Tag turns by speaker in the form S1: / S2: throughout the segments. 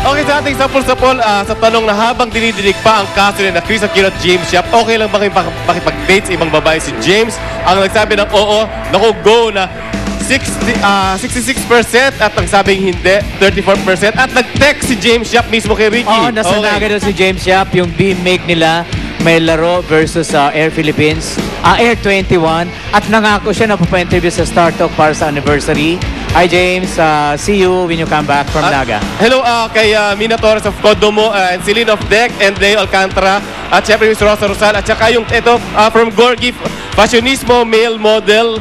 S1: Okay, sa ating sapul-sapul, sa tanong na habang dinidinig pa ang kaso ni na Chris Aquino at James Yap, okay lang ba makipag-date sa ibang babae si James? Ang nagsabi ng oo, naku, go na 66% at ang sabing hindi, 34%. At nag-text si James Yap mismo kay Ricky.
S2: Oo, nasanaga doon si James Yap, yung B-make nila, may laro versus Air Philippines, Air 21, at nangako siya na pa-interview sa Star Talk para sa anniversary. Hi James, see you when you come back from Naga.
S1: Hello kay Mina Torres of Kodomo, and Celine of Deck, and Leo Alcantara, at syempre Miss Rosa Rosal, at saka yung ito from Gorgie, Fashionismo Male Model,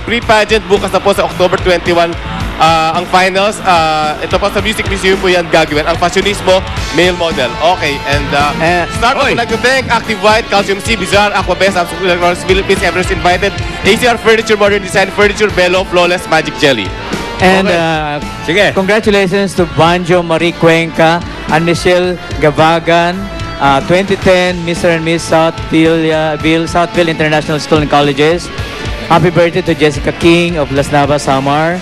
S1: pre-pageant bukas na po sa October 21. Ang finals, ito po sa Music Museum po yan gagawin. Ang Fashionismo Male Model. Okay, and start off, I'd like to thank Active White, Calcium C, Bizarre, Aquabest, Absolute Electronics Philippines, Everest Invited, ACR Furniture, Modern Design Furniture, Bello, Flawless, Magic Jelly.
S2: And congratulations to Banjo Marie Cuenca and Michelle Gavagan, 2010 Mr. and Miss Southville International School and Colleges. Happy birthday to Jessica King of Las Navas, Samar.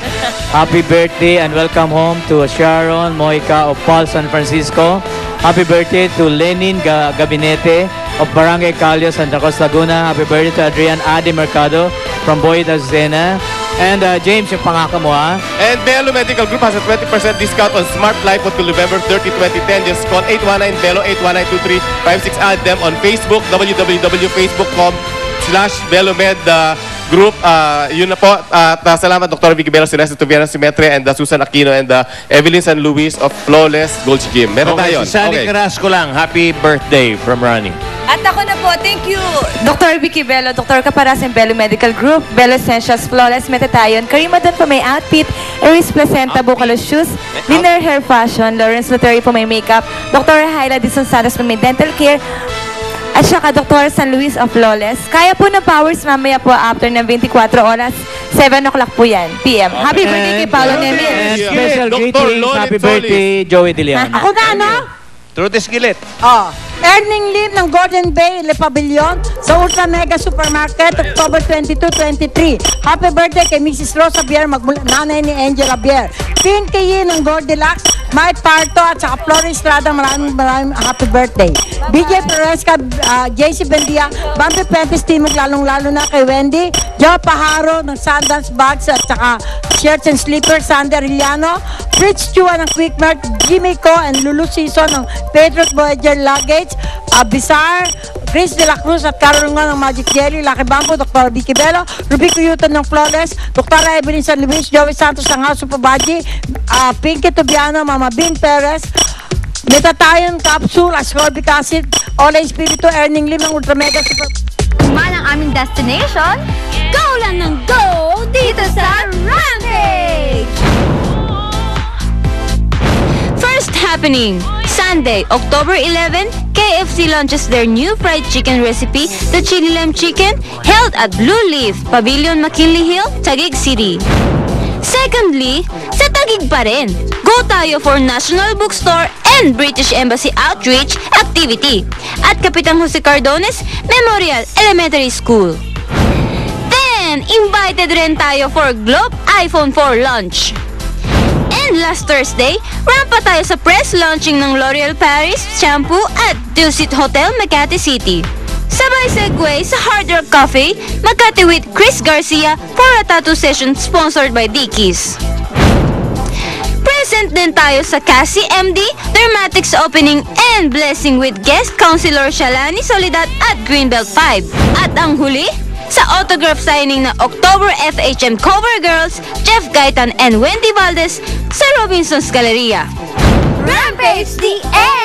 S2: Happy birthday and welcome home to Sharon Moica of Paul San Francisco. Happy birthday to Lenin Gabinete of Barangay Calio, Santa Cruz, Laguna. Happy birthday to Adrian Ade Mercado from Boyd Azucena. And James, yung pangako mo ha?
S1: And Bello Medical Group has a 20% discount on Smart Life until November 30, 2010. Just call 819-BELLO, 819-2356. Add them on Facebook, www.facebook.com/BelloMed Group. Yun na po. Salamat Dr. Vicky Bello, Celeste Tuviana Simetre, and Susan Aquino, and Evelyn San Luis of Flawless Gold Gym. Meron tayo.
S3: Si Sally Carrasco lang. Happy birthday from Ronnie.
S4: At ako na po, thank you, Dr. Vicky Bello, Dr. Caparas and Bello Medical Group, Bello Essentials, Flawless Metatayon, Karima Don po may outfit, Eris Placenta, Bucalo Shoes, Dinner Hair Fashion, Lawrence Loteri po may makeup, Dr. Hyla Dizon Santos po may dental care, at saka Dr. San Luis of Flawless. Kaya po ng Powers mamaya po after ng 24 oras, 7 o'clock po yan, PM. Happy birthday kay Paolo Nemir.
S2: And special greetings, happy birthday, Joey Dilian.
S5: Ako na, ano?
S3: Truth is Gilit.
S5: Earning leave ng Gordon Bay Le Pavilion sa Ultra Mega Supermarket, October 22, 23. Happy birthday kay Mrs. Rosa Bier, nanay ni Angela Bier. Pin Kayi ng Goldilocks, Mike Parto at saka Flores Estrada, maraming happy birthday. BJ Peresca, JC Bendia, Bambi Pentis Timog, lalong-lalo na kay Wendy, Joe Pajaro ng Sundance Bags at saka Shirts and Slippers, Sander Iliano, Fritz Chua ng Quick Mart, Jimmy Co and Lulu Season ng Patriot Voyager Luggage, Bizarre, Chris De La Cruz at Carol ng Magic Jelly, Lucky Bamboo, Dr. Vicky Bello, Rubico Yutan ng Flawless, Dr. Evelyn San Luis, Joey Santos ng House of Pabaji, Pinky Tubiano, Mama Bean Perez, Metatayon Capsule, Ascorbic Acid, Ola Espiritu, Earning Lim ng Ultra Mega Super...
S6: Man ang aming destination, go lang ng go dito sa Rampage! First happening, Sunday, October 11, KFC launches their new fried chicken recipe, the Chili Lime Chicken, held at Blue Leaf, Pavilion McKinley Hill, Taguig City. Secondly, sa Taguig pa rin, go tayo for National Bookstore and British Embassy Outreach Activity at Kapitan Jose Cardones Memorial Elementary School. Then, invited rin tayo for Globe iPhone 4 launch. And last Thursday, rampa tayo sa press launching ng L'Oreal Paris Shampoo at Dusit Hotel, Makati City. Sabay segue sa Hard Rock Cafe, Makati with Chris Garcia for a tattoo session sponsored by Dickies. Present din tayo sa Cassie MD, Dermatics opening and blessing with guest counselor Shalani Soledad at Greenbelt 5. At ang huli, sa autograph signing na October FHM Cover Girls, Jeff Gaitan and Wendy Valdez sa Robinson's Galleria. Rampage the Air!